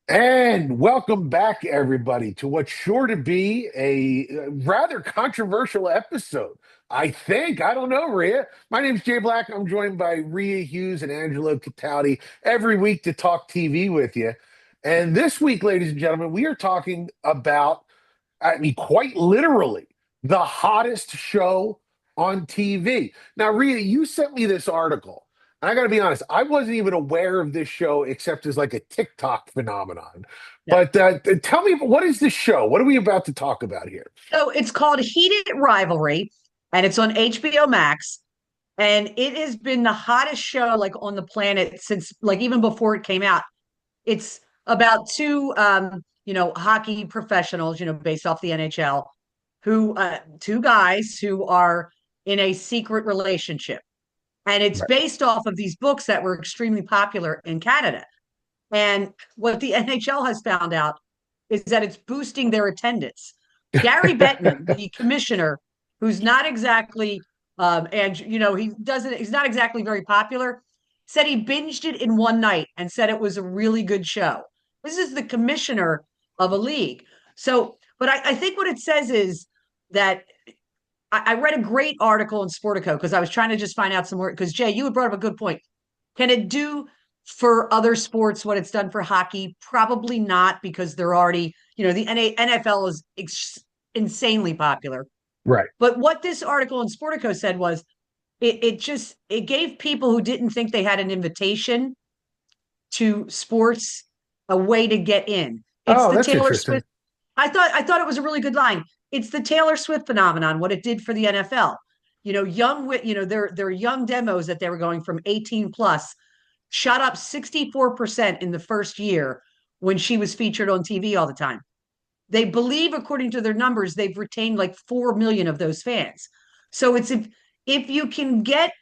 And welcome back, everybody, to what's sure to be a rather controversial episode. I think. I don't know, Rhea. My name's Jay Black. I'm joined by Rhea Hughes and Angelo Cataldi every week to talk TV with you. And this week, ladies and gentlemen, we are talking about, I mean, quite literally, the hottest show on TV. Now, Rhea, you sent me this article. And I got to be honest, I wasn't even aware of this show except as like a TikTok phenomenon. Yeah. But tell me, what is this show? What are we about to talk about here? So it's called Heated Rivalry, and it's on HBO Max. And it has been the hottest show like on the planet since like even before it came out. It's about two hockey professionals, based off the NHL, who two guys who are in a secret relationship. And it's Right. based off of these books that were extremely popular in Canada. And what the NHL has found out is that it's boosting their attendance. Gary Bettman, the commissioner, who's not exactly, and he's not exactly very popular, said he binged it in one night and said it was a really good show. This is the commissioner of a league. So, but I think what it says is that I read a great article in Sportico because I was trying to just find out some more. Because Jay, you had brought up a good point. Can it do for other sports what it's done for hockey? Probably not because they're already, the NFL is insanely popular. Right. But what this article in Sportico said was it gave people who didn't think they had an invitation to sports a way to get in. It's Oh, the that's Taylor interesting. Swift. I thought it was a really good line. It's the Taylor Swift phenomenon, what it did for the NFL. Their young demos that they were going from 18 plus shot up 64% in the first year when she was featured on TV all the time. They believe, according to their numbers, they've retained like 4 million of those fans. So it's if you can get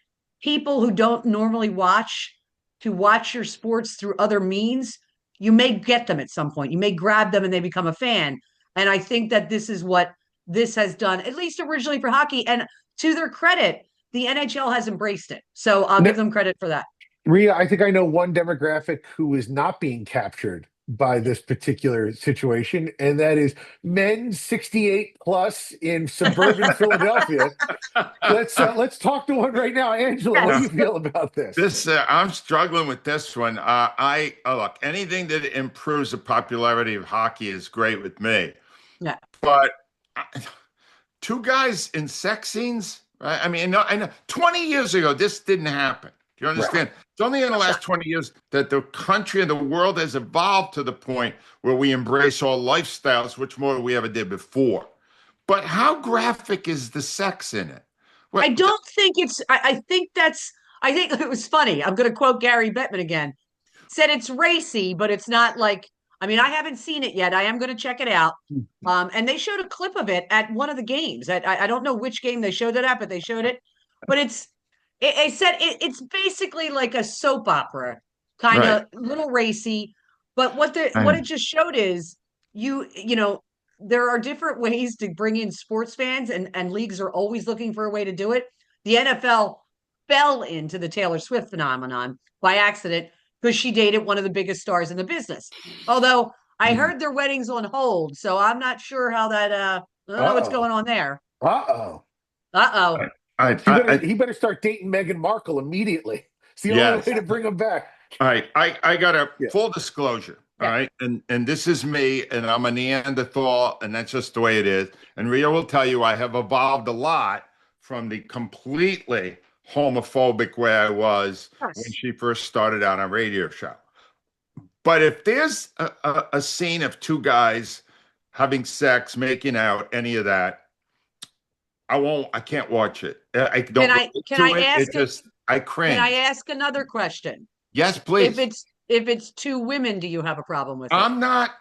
people who don't normally watch to watch your sports through other means, you may get them at some point. You may grab them and they become a fan. And I think that this is what this has done, at least originally for hockey. And to their credit, the NHL has embraced it. So I'll No, give them credit for that. Rhea, I think I know one demographic who is not being captured by this particular situation, and that is men 68 plus in suburban Philadelphia. Let's talk to one right now. Angela, what do Yes. you feel about this? This I'm struggling with this one. I look, anything that improves the popularity of hockey is great with me. Yeah. But uh, two guys in sex scenes, right? I mean, no, I know 20 years ago this didn't happen. Do you Right. understand? It's only in the last 20 years that the country and the world has evolved to the point where we embrace all lifestyles, which more than we ever did before. But how graphic is the sex in it? I What? don't think it's, I think it was funny. I'm going to quote Gary Bettman again. Said it's racy, but it's not like, I mean, I haven't seen it yet. I am going to check it out. And they showed a clip of it at one of the games. I don't know which game they showed it at, but they showed it. But it said it's basically like a soap opera, kind Right. of little racy. But what it just showed is there are different ways to bring in sports fans, and leagues are always looking for a way to do it. The NFL fell into the Taylor Swift phenomenon by accident because she dated one of the biggest stars in the business. Although I heard their wedding's on hold, so I'm not sure how that I don't know what's Uh-oh. going on there. Uh-oh. Uh-oh. I, He better start dating Meghan Markle immediately. It's the only way yes. to bring him back. All right. I got a Yeah. full disclosure. All Yeah. right. And this is me, and I'm a Neanderthal, and that's just the way it is. And Rhea will tell you I have evolved a lot from the completely homophobic way I was when Yes. she first started out on a radio show. But if there's a scene of two guys having sex, making out, any of that, I can't watch it. I Can don't I relate can I to it. It ask just, I can I cringe. ask another question? Yes, If please. it's two women, do you have a problem with it? I'm not,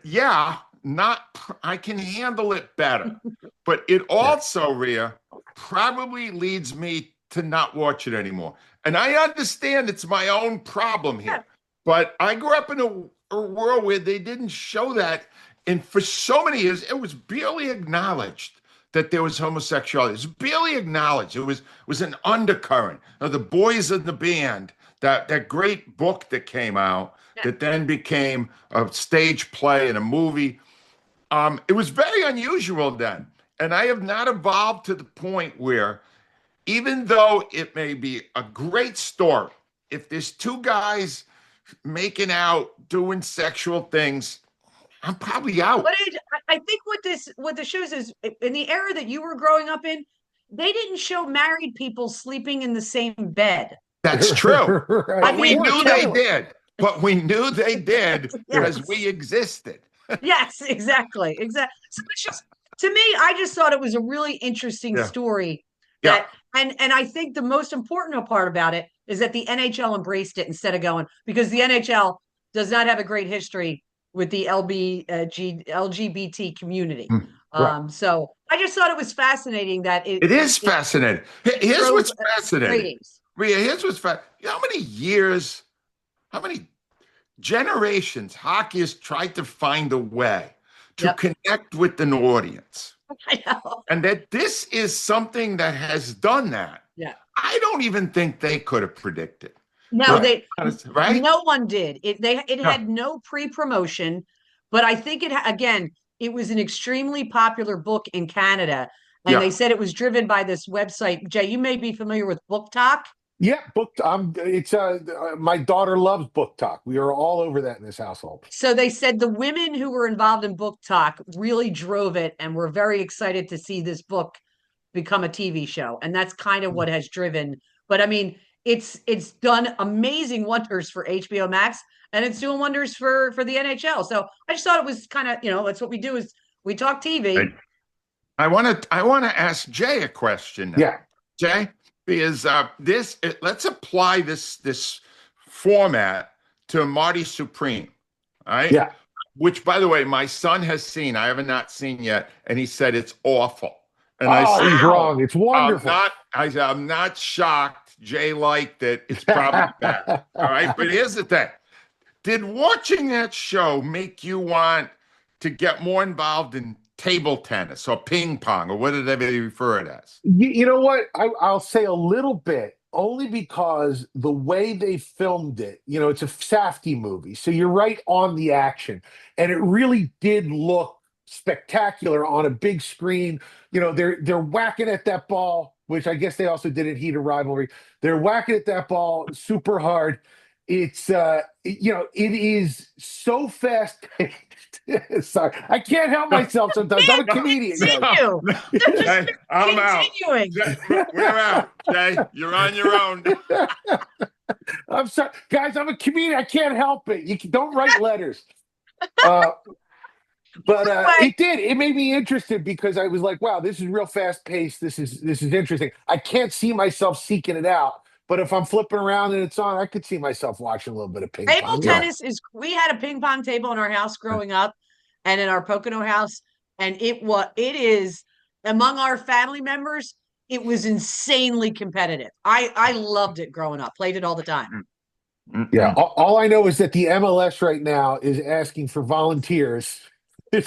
yeah, not, I can handle it better. But it Yeah. also, Rhea, probably leads me to not watch it anymore. And I understand it's my own problem Yeah. here. But I grew up in a world where they didn't show that. And for so many years, it was barely acknowledged that there was homosexuality. It was barely acknowledged. It was an undercurrent. Now, the boys in the band, that great book that came out that then became a stage play and a movie. It was very unusual then. And I have not evolved to the point where, even though it may be a great story, if there's two guys making out, doing sexual things, I'm probably out. But I think what this shows is, in the era that you were growing up in, they didn't show married people sleeping in the same bed. That's true. Right. But we knew they too. did. But we knew they did because Yes. we existed. Yes, exactly. So it's just, to me, I just thought it was a really interesting Yeah. story. Yeah. And I think the most important part about it is that the NHL embraced it instead of going, because the NHL does not have a great history with the LGBT community. Right. So I just thought it was fascinating that It is fascinating. Here's drove what's fascinating. ratings. Rhea, here's what's fascinating. You know how many years, how many generations hockey has tried to find a way to Yep. connect with an audience. I know. And that this is something that has done that. Yeah. I don't even think they could have predicted. No, Right. they Right? no one did. It No. had no pre-promotion, but I think again, it was an extremely popular book in Canada, and Yeah. they said it was driven by this website. Jay, you may be familiar with Book Talk. Yeah, book. It's my daughter loves Book Talk. We are all over that in this household. So they said the women who were involved in Book Talk really drove it and were very excited to see this book become a TV show. And that's kind of what has driven. But I mean, it's done amazing wonders for HBO Max, and it's doing wonders for the NHL. So I just thought it was kind of, that's what we do, is we talk TV. Right. I want to ask Jay a question now. Yeah. Jay, because let's apply this format to Marty Supreme. All right. Yeah. Which, by the way, my son has seen. I have not seen yet, and he said it's awful. And He's wrong. It's wonderful. I'm not shocked. Jay liked it. It's probably bad. All right. But here's the thing. Did watching that show make you want to get more involved in table tennis or ping pong, or what did they refer it as? You know what? I'll say a little bit, only because the way they filmed it, it's a Safdie movie. So you're right on the action. And it really did look spectacular on a big screen. They're whacking at that ball, which I guess they also did at Heat of Rivalry. They're whacking at that ball super hard. It's it is so fast paced. Sorry, I can't help myself sometimes. I'm a comedian. Continue. Hey, I'm out. Continuing. We're out. Jay, you're on your own. I'm sorry, guys. I'm a comedian. I can't help it. Don't write letters. But it did. It made me interested because I was like, "Wow, this is real fast paced. This is interesting." I can't see myself seeking it out, but if I'm flipping around and it's on, I could see myself watching a little bit of ping Table pong. tennis is. We had a ping pong table in our house growing up, and in our Pocono house, and it is among our family members. It was insanely competitive. I loved it growing up. Played it all the time. Yeah. All I know is that the MLS right now is asking for volunteers.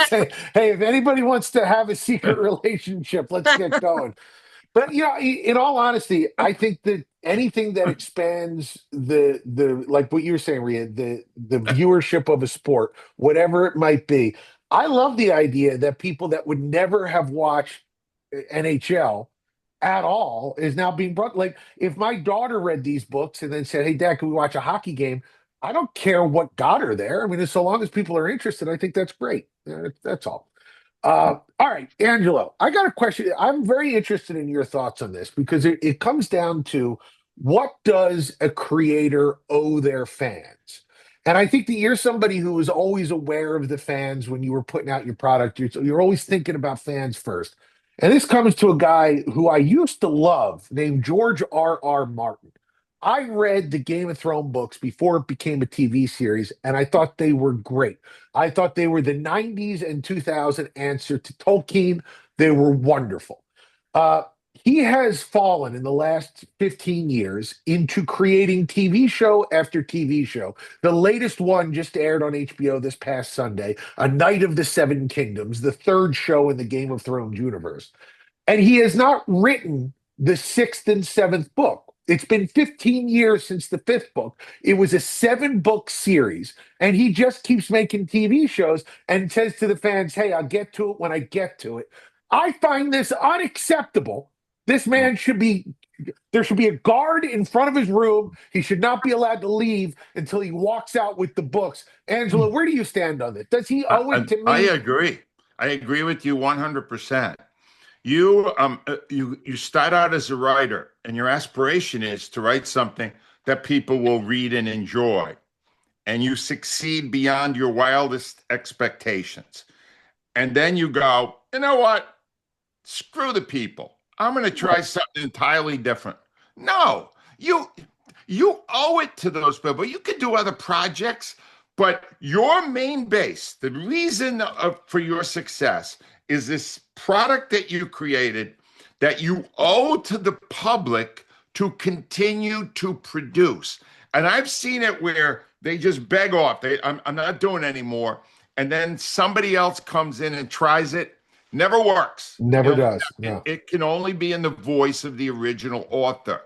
Say, hey, if anybody wants to have a secret relationship, let's get going. But in all honesty, I think that anything that expands the like what you were saying, Rhea, the viewership of a sport, whatever it might be, I love the idea that people that would never have watched NHL at all is now being brought. Like, if my daughter read these books and then said, "Hey, Dad, can we watch a hockey game?" I don't care what got her there. I mean, so long as people are interested, I think that's great. That's all. All right, Angelo, I got a question. I'm very interested in your thoughts on this because it comes down to, what does a creator owe their fans? And I think that you're somebody who was always aware of the fans when you were putting out your product. You're always thinking about fans first. And this comes to a guy who I used to love named George R. Martin. I read the Game of Thrones books before it became a TV series, and I thought they were great. I thought they were the 90s and 2000 answer to Tolkien. They were wonderful. He has fallen in the last 15 years into creating TV show after TV show. The latest one just aired on HBO this past Sunday, A Knight of the Seven Kingdoms, the third show in the Game of Thrones universe. And he has not written the sixth and seventh book. It's been 15 years since the fifth book. It was a 7-book series, and he just keeps making TV shows and says to the fans, "Hey, I'll get to it when I get to it." I find this unacceptable. This man should be There should be a guard in front of his room. He should not be allowed to leave until he walks out with the books. Angelo, where do you stand on it? Does he owe it to I me? agree. I agree with you 100%. You start out as a writer, and your aspiration is to write something that people will read and enjoy, and you succeed beyond your wildest expectations. And then you go, you know what? Screw the people. I'm going to try something entirely different. No, you owe it to those people. You could do other projects, but your main base, the reason for your success is this product that you created that you owe to the public to continue to produce. And I've seen it where they just beg off. I'm not doing it anymore. And then somebody else comes in and tries it. Never works. Never does. No. It can only be in the voice of the original author.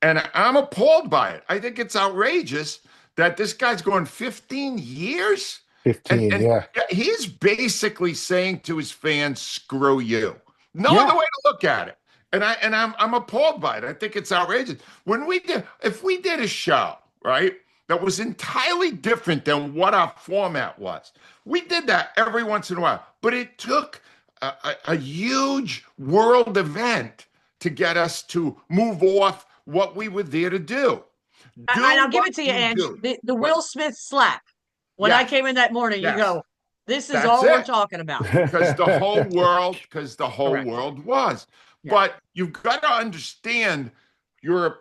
And I'm appalled by it. I think it's outrageous that this guy's going 15 years. 15, and yeah. He's basically saying to his fans, screw you. No Yeah. other way to look at it. And I'm appalled by it. I think it's outrageous. If we did a show, right, that was entirely different than what our format was, we did that every once in a while. But it took a huge world event to get us to move off what we were there to do. And I'll give it to you, Ange. The Will Smith slap. When I came in that morning, you go, this is all we're talking about. Because the whole world was. Yeah. But you've got to understand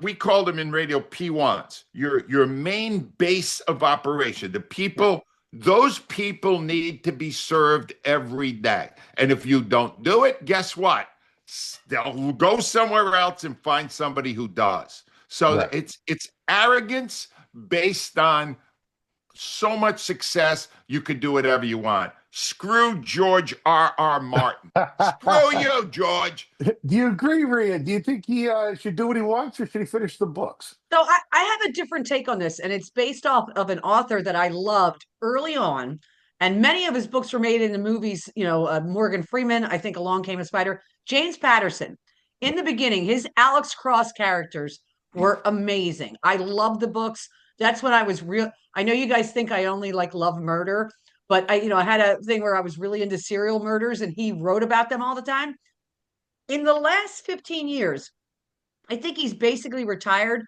we call them in radio P1s, your main base of operation. The people, those people need to be served every day. And if you don't do it, guess what? They'll go somewhere else and find somebody who does. So it's arrogance based on so much success, you could do whatever you want. Screw George R.R. Martin. Screw you, George. Do you agree, Rhea? Do you think he should do what he wants, or should he finish the books? So I have a different take on this, and it's based off of an author that I loved early on, and many of his books were made into movies. Morgan Freeman, I think Along Came a Spider. James Patterson. In the beginning, his Alex Cross characters were amazing. I loved the books. That's when I was real. I know you guys think I only love murder, but I had a thing where I was really into serial murders, and he wrote about them all the time. In the last 15 years, I think he's basically retired.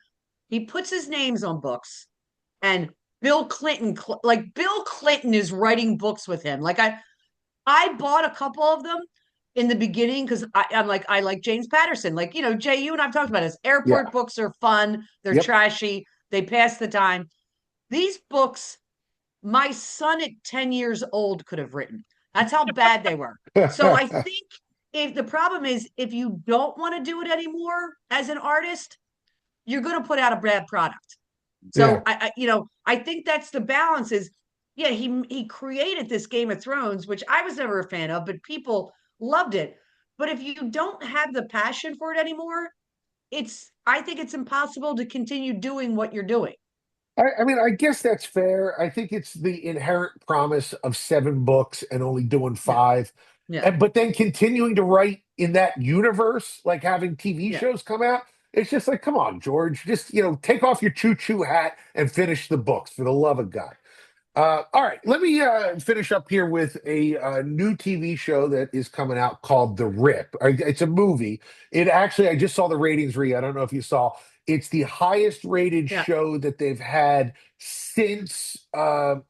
He puts his names on books, and Bill Clinton is writing books with him. I bought a couple of them in the beginning because I like James Patterson. Jay, you and I've talked about this. Airport books are fun. They're trashy. They pass the time. These books, my son at 10 years old could have written. That's how bad they were. So I think if the problem is, if you don't want to do it anymore as an artist, you're going to put out a bad product. So I think that's the balance is, he created this Game of Thrones, which I was never a fan of, but people loved it. But if you don't have the passion for it anymore, I think it's impossible to continue doing what you're doing. I mean, I guess that's fair. I think it's the inherent promise of 7 books and only doing 5. Yeah. But then continuing to write in that universe, like having TV shows come out, it's just like, come on, George, just, take off your choo-choo hat and finish the books, for the love of God. All right, let me finish up here with a new TV show that is coming out called The Rip. It's a movie. I just saw the ratings, Rhea. I don't know if you saw. It's the highest rated show that they've had since the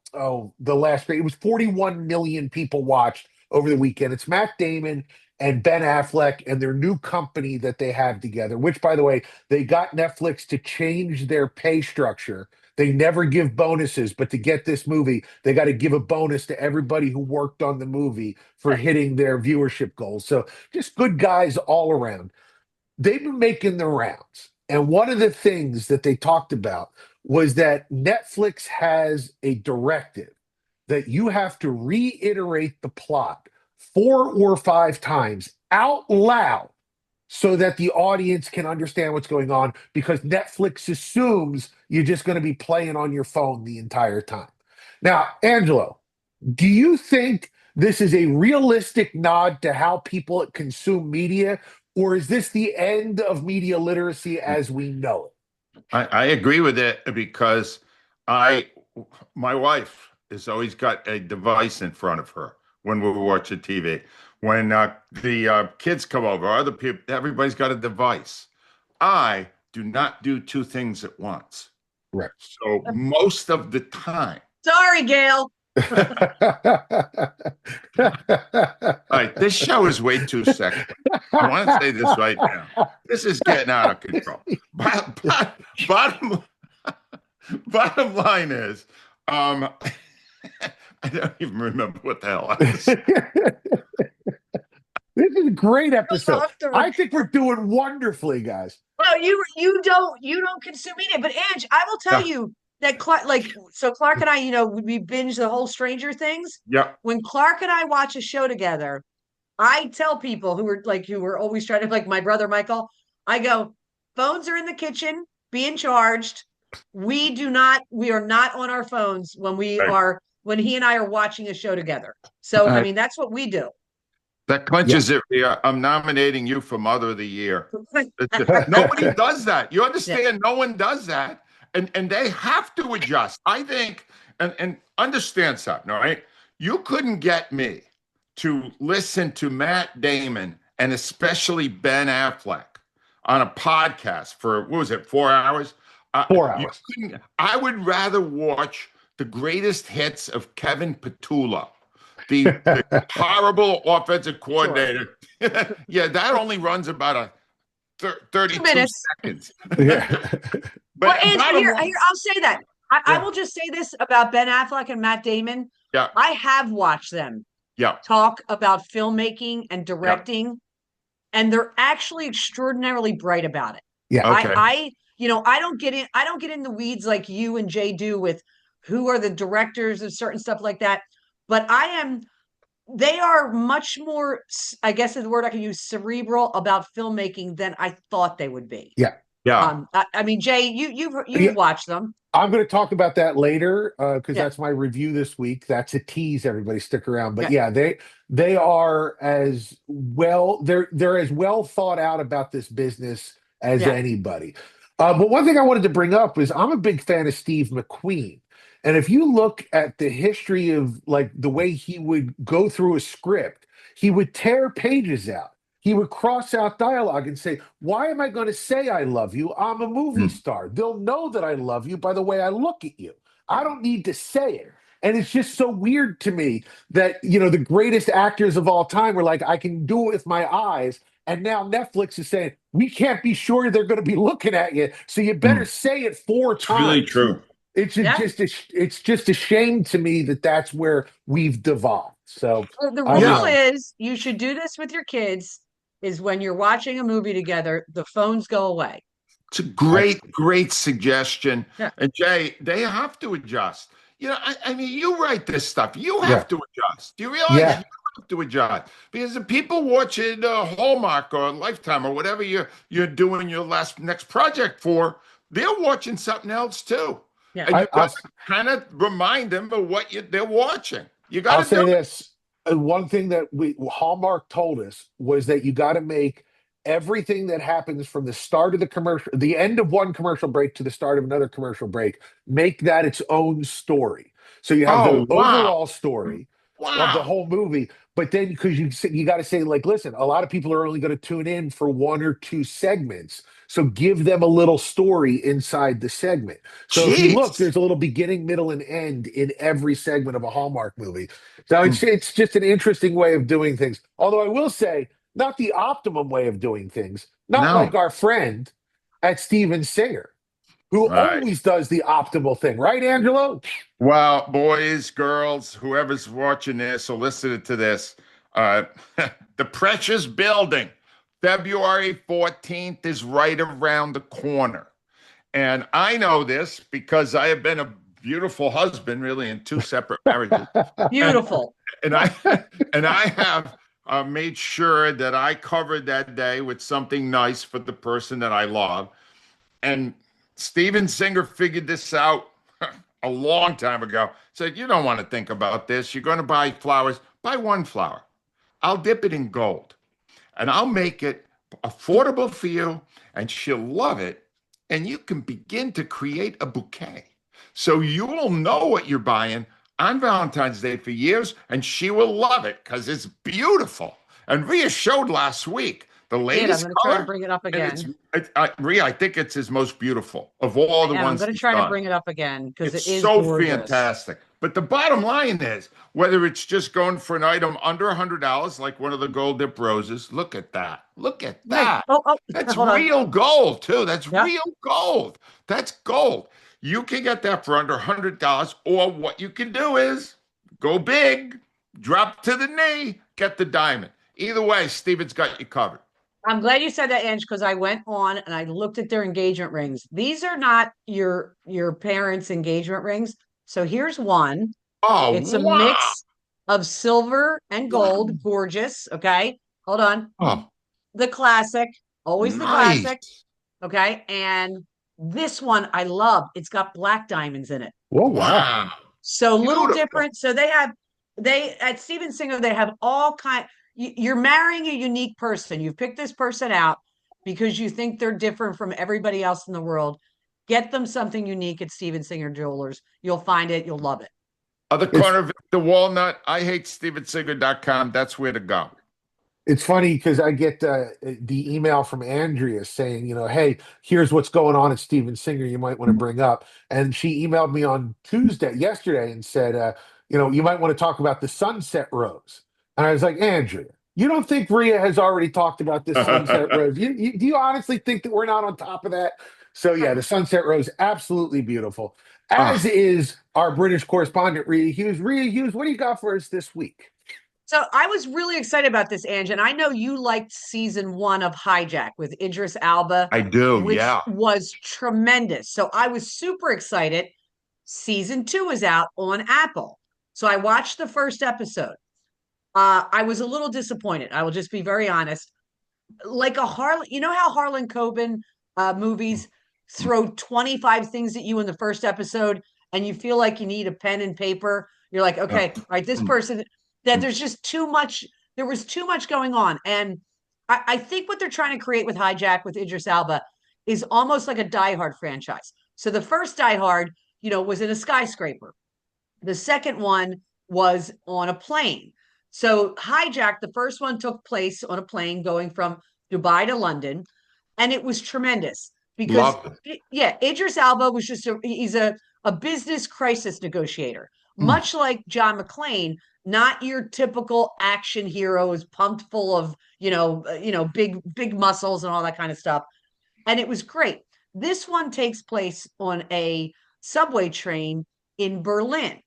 last grade. It was 41 million people watched over the weekend. It's Matt Damon and Ben Affleck and their new company that they have together, which, by the way, they got Netflix to change their pay structure. They never give bonuses, but to get this movie, they got to give a bonus to everybody who worked on the movie for hitting their viewership goals. So just good guys all around. They've been making the rounds. And one of the things that they talked about was that Netflix has a directive that you have to reiterate the plot 4 or 5 times out loud so that the audience can understand what's going on, because Netflix assumes you're just going to be playing on your phone the entire time. Now, Angelo, do you think this is a realistic nod to how people consume media, or is this the end of media literacy as we know it? I agree with it because I, my wife has always got a device in front of her when we're watching TV. When the kids come over, other people, everybody's got a device. I do not do two things at once. Right. So most of the time. Sorry, Gail. All right, this show is way too sexual. I want to say this right now. This is getting out of control. Bottom line is, I don't even remember what the hell I was saying. This is a great episode. I think we're doing wonderfully, guys. No, you don't consume media, but Ange, I will tell you that Clark and I, we binge the whole Stranger Things. Yeah. When Clark and I watch a show together, I tell people who are always trying to, like my brother Michael, I go, phones are in the kitchen being charged. We are not on our phones when when he and I are watching a show together. So I mean, that's what we do. That clinches it, Rhea. I'm nominating you for Mother of the Year. Nobody does that. You understand? Yeah. No one does that. And they have to adjust. I think, and understand something, all right? You couldn't get me to listen to Matt Damon and especially Ben Affleck on a podcast for, 4 hours? 4 hours. I would rather watch the greatest hits of Kevin Petula, the horrible offensive coordinator. Sure. Yeah, that only runs about a 32 seconds. Yeah. But here, I'll say that. I will just say this about Ben Affleck and Matt Damon. Yeah. I have watched them talk about filmmaking and directing, and they're actually extraordinarily bright about it. Yeah. Okay. I don't get in the weeds like you and Jay do with who are the directors of certain stuff like that. But they are much more, I guess is the word I can use, cerebral about filmmaking than I thought they would be. Yeah. Yeah. I mean, Jay, you've watched them. I'm going to talk about that later because that's my review this week. That's a tease. Everybody stick around. But they are as well. They're as well thought out about this business as anybody. But one thing I wanted to bring up is I'm a big fan of Steve McQueen. And if you look at the history of like the way he would go through a script, he would tear pages out. He would cross out dialogue and say, why am I going to say I love you? I'm a movie star. They'll know that I love you by the way I look at you. I don't need to say it. And it's just so weird to me that, the greatest actors of all time were like, I can do it with my eyes. And now Netflix is saying, we can't be sure they're going to be looking at you. So you better say it 4 times. Really true. It's just a shame to me that that's where we've devolved. So the rule is you should do this with your kids. Is when you're watching a movie together, the phones go away. It's a great suggestion. Yeah. And Jay, they have to adjust. I mean, you write this stuff. You have to adjust. Do you realize you have to adjust? Because the people watching Hallmark or Lifetime or whatever you're doing your next project for, they're watching something else too. Yeah. And you got to kind of remind them of what they're watching. You got to say this. One thing that Hallmark told us was that you got to make everything that happens from the start of the end of one commercial break to the start of another commercial break, make that its own story. So you have the overall story of the whole movie. But then because you got to say, like, listen, a lot of people are only going to tune in for 1 or 2 segments. So give them a little story inside the segment. So if you look, there's a little beginning, middle, and end in every segment of a Hallmark movie. So it's just an interesting way of doing things. Although I will say, not the optimum way of doing things. Not like our friend at Steven Singer, who always does the optimal thing. Right, Angelo? Well, boys, girls, whoever's watching this or listening to this, the Precious Building, February 14th is right around the corner. And I know this because I have been a beautiful husband, really, in 2 separate marriages. Beautiful. And I have made sure that I covered that day with something nice for the person that I love. And Steven Singer figured this out a long time ago. Said, you don't want to think about this. You're going to buy flowers. Buy one flower. I'll dip it in gold and I'll make it affordable for you, and she'll love it. And you can begin to create a bouquet. So you'll know what you're buying on Valentine's Day for years, and she will love it because it's beautiful. And Rhea showed last week the I'm latest going to try to color. bring it up And again. Rhea, I think it's his most beautiful of all the I'm ones going to he's try to done. bring it up again because It's it is so gorgeous. fantastic. But the bottom line is, whether it's just going for an item under $100, like one of the gold dip roses, look at that. Look at that. That's Hold on. real gold, too. That's Yep. real gold. That's gold. You can get that for under $100, or what you can do is go big, drop to the knee, get the diamond. Either way, Steven's got you covered. I'm glad you said that, Ange, because I went on and I looked at their engagement rings. These are not your parents' engagement rings. So here's one. Oh, It's a wow. mix of silver and gold. Gorgeous. Okay. Hold on. Oh, The classic. Always the nice. classic. Okay. And this one I love. It's got black diamonds in it. Whoa, Wow. So little Beautiful. different. So they at Steven Singer, they have all kind. You're marrying a unique person. You've picked this person out because you think they're different from everybody else in the world. Get them something unique at Steven Singer Jewelers. You'll find it. You'll love it. Other corner of the walnut, I hate stevensinger.com. That's where to go. It's funny because I get the email from Andrea saying, hey, here's what's going on at Steven Singer you might want to bring up. And she emailed me on yesterday, and said, you might want to talk about the Sunset Rose. And I was like, Andrea, you don't think Rhea has already talked about this Sunset Rose? Do you honestly think that we're not on top of that? So yeah, the Sunset Rose, absolutely beautiful. As is our British correspondent, Rhea Hughes. Rhea Hughes, what do you got for us this week? So I was really excited about this, Ange, and I know you liked season 1 of Hijack with Idris Elba. I do, which yeah. was tremendous. So I was super excited. Season 2 is out on Apple. So I watched the first episode. I was a little disappointed. I will just be very honest. Like how Harlan Coben movies throw 25 things at you in the first episode, and you feel like you need a pen and paper. You're like, okay, all right, this person, that there's just too much. There was too much going on. And I think what they're trying to create with Hijack with Idris Elba is almost like a Die Hard franchise. So the first Die Hard, was in a skyscraper. The second one was on a plane. So Hijack, the first one took place on a plane going from Dubai to London, and it was tremendous because Idris Elba was he's a business crisis negotiator, much like John McClane, not your typical action hero is pumped full of, big muscles and all that kind of stuff. And it was great. This one takes place on a subway train in Berlin.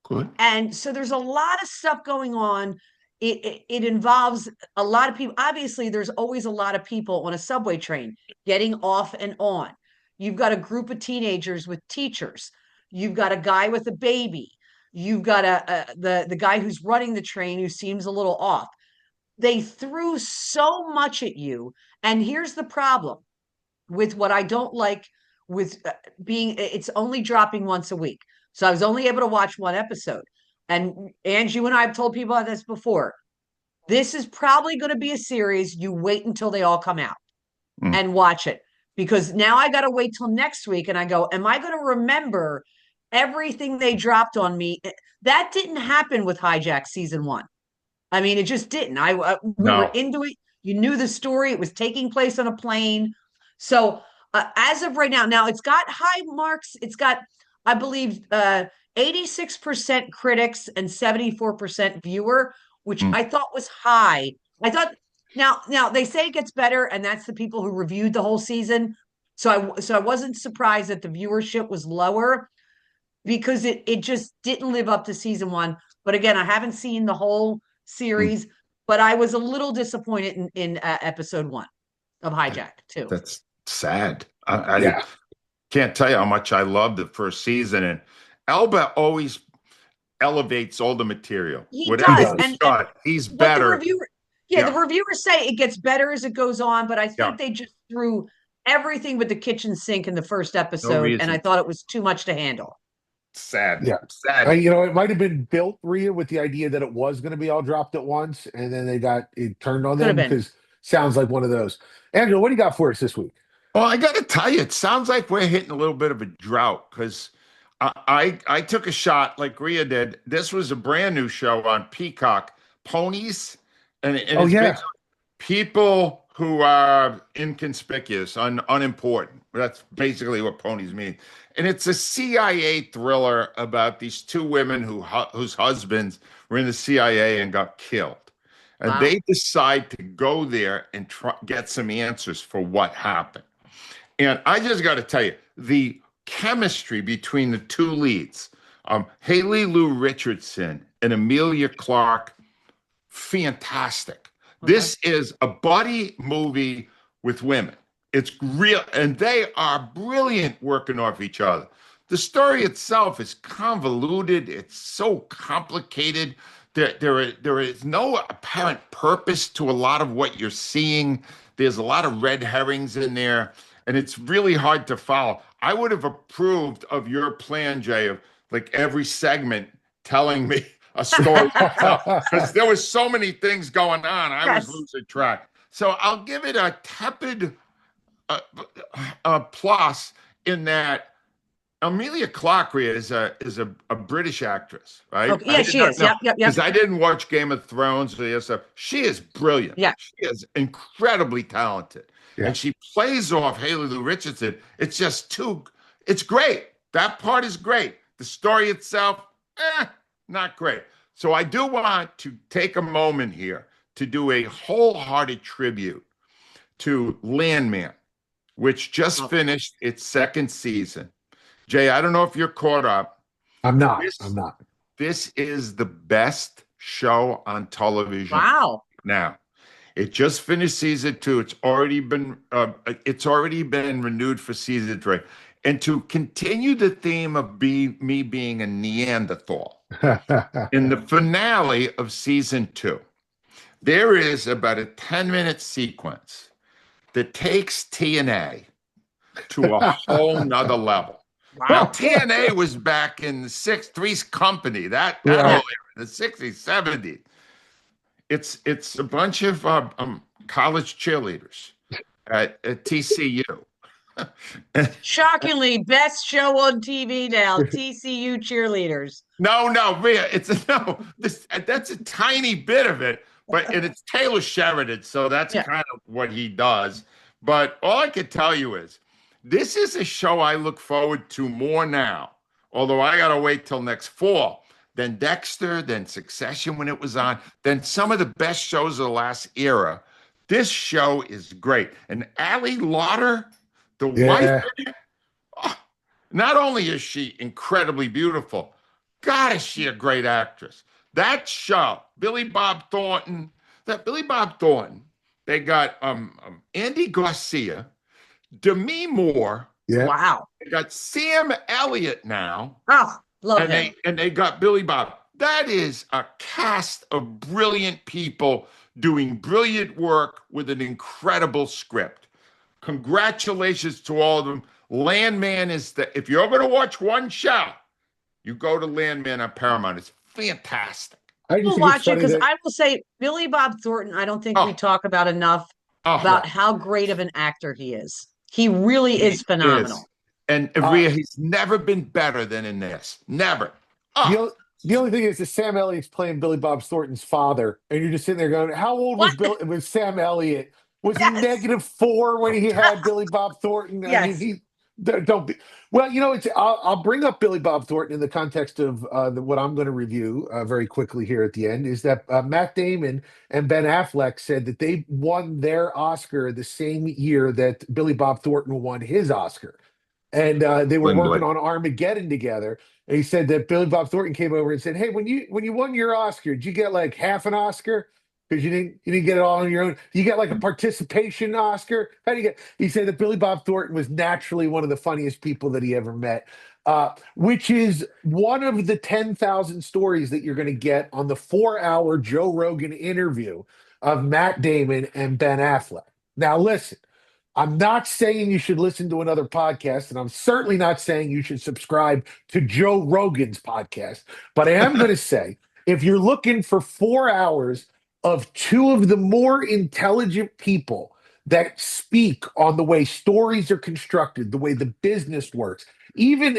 Good. And so there's a lot of stuff going on. It involves a lot of people. Obviously, there's always a lot of people on a subway train getting off and on. You've got a group of teenagers with teachers. You've got a guy with a baby. You've got the guy who's running the train who seems a little off. They threw so much at you. And here's the problem with what I don't like with it's only dropping once a week. So I was only able to watch one episode. And Ange, you and I have told people about this before. This is probably going to be a series. You wait until they all come out and watch it. Because now I got to wait till next week. And I go, am I going to remember everything they dropped on me? That didn't happen with Hijack season 1. I mean, it just didn't. We were into it. You knew the story. It was taking place on a plane. So as of right now, it's got high marks. It's got, I believe, 86% critics and 74% viewer, which I thought was high. I thought now they say it gets better, and that's the people who reviewed the whole season. So I wasn't surprised that the viewership was lower because it just didn't live up to season 1. But again, I haven't seen the whole series, but I was a little disappointed in episode 1 of Hijack too. That's sad. I can't tell you how much I loved the first season, and Elba always elevates all the material. He does, and he's better. Yeah, the reviewers say it gets better as it goes on, but I Yeah. think they just threw everything with the kitchen sink in the first No episode, and I reason. thought it was too much to handle. Sad. Yeah. Sad. It might have been built, Rhea, with the idea that it was going to be all dropped at once, and then it turned on Could have them been. because sounds like one of those. Angelo, what do you got for us this week? Well, I got to tell you, it sounds like we're hitting a little bit of a drought because I took a shot like Rhea did. This was a brand new show on Peacock, Ponies, and Oh it's yeah. basically people who are inconspicuous, unimportant. That's basically what Ponies mean. And it's a CIA thriller about these two women whose husbands were in the CIA and got killed. And Wow. they decide to go there and get some answers for what happened. And I just got to tell you, the chemistry between the two leads, Haley Lou Richardson and Amelia Clark, fantastic. Okay. This is a buddy movie with women. It's real, and they are brilliant working off each other. The story itself is convoluted. It's so complicated. There is no apparent purpose to a lot of what you're seeing. There's a lot of red herrings in there, and it's really hard to follow. I would have approved of your plan, Jay, of like every segment telling me a story because there was so many things going on. I was losing track. So I'll give it a tepid plus in that Amelia Clark is a British actress, right? Okay. Yeah, she is. Yep. Because I didn't watch Game of Thrones or the other stuff. She is brilliant. Yeah. She is incredibly talented. Yeah. And she plays off Haley Lou Richardson. It's great. That part is great. The story itself, not great. So I do want to take a moment here to do a wholehearted tribute to Landman, which just finished its second season. Jay, I don't know if you're caught up. I'm not. This is the best show on television. Wow. Now, it just finished season 2. It's already been renewed for season 3. And to continue the theme of me being a Neanderthal, in the finale of season 2, there is about a 10-minute sequence that takes TNA to a whole nother level. Wow. Now, TNA was back in the Three's Company, that whole era, the 60s, 70s. It's a bunch of college cheerleaders at TCU. Shockingly, best show on TV now, TCU cheerleaders. No, Rhea, that's a tiny bit of it, and it's Taylor Sheridan, so that's kind of what he does. But all I can tell you is, this is a show I look forward to more now, although I got to wait till next fall, than Dexter, than Succession when it was on, than some of the best shows of the last era. This show is great. And Ali Lauder, the wife, not only is she incredibly beautiful, God, is she a great actress. That show, Billy Bob Thornton, they got Andy Garcia, Demi Moore. Yeah. Wow. They got Sam Elliott now. Oh, love him. And they got Billy Bob. That is a cast of brilliant people doing brilliant work with an incredible script. Congratulations to all of them. Landman if you're going to watch one show, you go to Landman on Paramount. It's fantastic. I will watch it because I will say Billy Bob Thornton, I don't think we talk about enough about how great of an actor he is. He really is phenomenal. And Rhea, he's never been better than in this. Never. The only thing is that Sam Elliott's playing Billy Bob Thornton's father, and you're just sitting there going, how old was Sam Elliott? Was he -4 when he had Billy Bob Thornton? Yes. I mean, don't be. Well, I'll bring up Billy Bob Thornton in the context of what I'm going to review very quickly here at the end, is that Matt Damon and Ben Affleck said that they won their Oscar the same year that Billy Bob Thornton won his Oscar. And they were working on Armageddon together. And he said that Billy Bob Thornton came over and said, "Hey, when you won your Oscar, did you get like half an Oscar? Because you didn't get it all on your own. You get like a participation Oscar. How do you get?" He said that Billy Bob Thornton was naturally one of the funniest people that he ever met, which is one of the 10,000 stories that you're going to get on the 4-hour Joe Rogan interview of Matt Damon and Ben Affleck. Now, listen, I'm not saying you should listen to another podcast, and I'm certainly not saying you should subscribe to Joe Rogan's podcast. But I am going to say if you're looking for 4 hours of two of the more intelligent people that speak on the way stories are constructed, the way the business works, even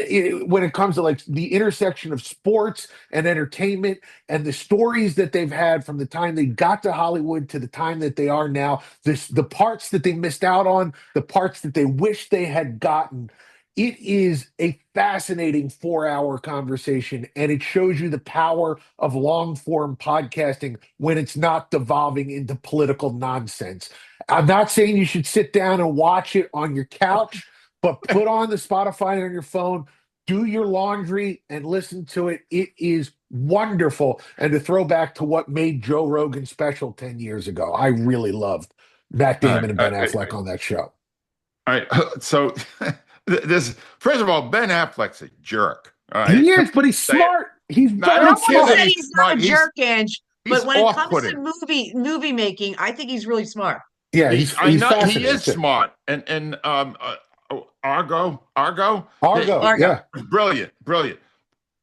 when it comes to like the intersection of sports and entertainment and the stories that they've had from the time they got to Hollywood to the time that they are now, the parts that they missed out on, the parts that they wish they had gotten. It is a fascinating 4 hour conversation, and it shows you the power of long form podcasting when it's not devolving into political nonsense. I'm not saying you should sit down and watch it on your couch, but put on the Spotify on your phone, do your laundry, and listen to it. It is wonderful. And to throw back to what made Joe Rogan special 10 years ago, I really loved Matt Damon and Ben Affleck on that show. All right. So this, first of all, Ben Affleck's a jerk. All right? He is, but he's smart. He's No, I I very don't don't want care to that say smart. he's he's not a smart. jerk, Ange, He's but when it comes to off-putting. movie making, I think he's really smart. Yeah, I he's know he fascinating is too. smart, and Argo, Argo, Argo. yeah. brilliant,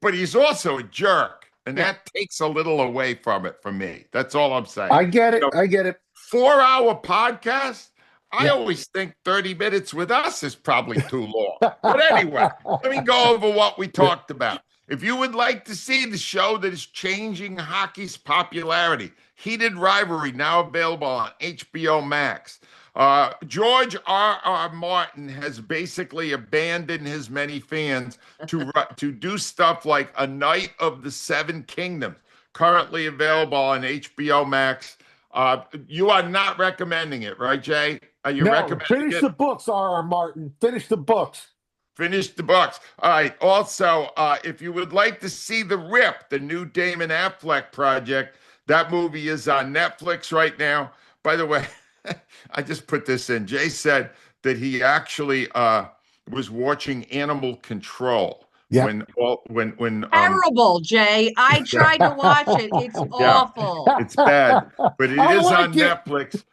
but he's also a jerk, and that takes a little away from it for me. That's all I'm saying. I get it. So, I get it. 4 hour podcast. I Yeah. always think 30 minutes with us is probably too long. But anyway, let me go over what we talked about. If you would like to see the show that is changing hockey's popularity, Heated Rivalry, now available on HBO Max. George R. Martin has basically abandoned his many fans to do stuff like A Night of the Seven Kingdoms, currently available on HBO Max. You are not recommending it, right, Jay? Are you No, recommending finish it? the books, R.R. Martin. Finish the books. Finish the books. All right. Also, if you would like to see The Rip, the new Damon Affleck project, that movie is on Netflix right now. By the way, I just put this in. Jay said that he actually was watching Animal Control Yeah. when Terrible, Jay. I tried to watch it. It's Yeah. awful. It's bad, but it I is like on it. Netflix.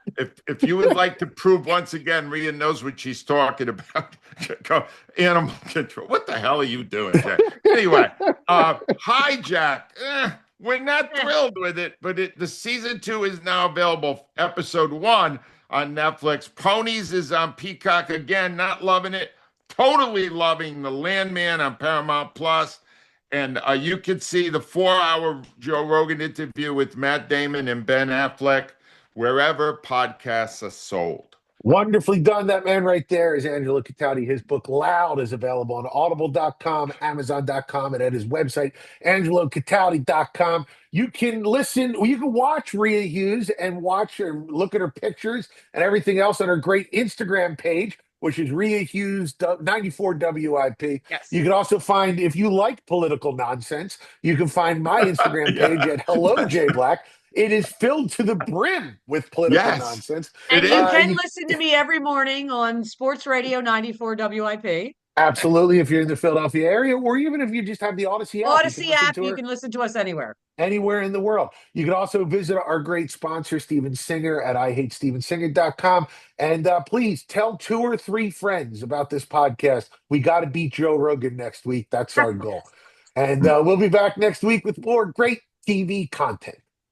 If you would like to prove once again, Rhea knows what she's talking about. Go Animal Control. What the hell are you doing, Jay? Anyway, Hijack. We're not thrilled with it, but the season 2 is now available. Episode 1 on Netflix. Ponies is on Peacock again. Not loving it. Totally loving The Landman on Paramount Plus. And you can see the 4 hour Joe Rogan interview with Matt Damon and Ben Affleck wherever podcasts are sold. Wonderfully done. That man right there is Angelo Cataldi. His book Loud is available on audible.com, amazon.com, and at his website, angelocataldi.com. You can listen, you can watch Rhea Hughes and watch her, look at her pictures and everything else on her great Instagram page, which is Rhea Hughes 94 WIP. Yes. You can also find, if you like political nonsense, you can find my Instagram page at Hello J Black. It is filled to the brim with political nonsense. And It you is. can listen to me every morning on Sports Radio 94 WIP. Absolutely, if you're in the Philadelphia area, or even if you just have the Odyssey app, Odyssey app, you you can listen to us anywhere. anywhere in the world. You can also visit our great sponsor, Steven Singer, at IHateStevenSinger.com. And please tell 2 or 3 friends about this podcast. We got to beat Joe Rogan next week. That's our goal. And we'll be back next week with more great TV content.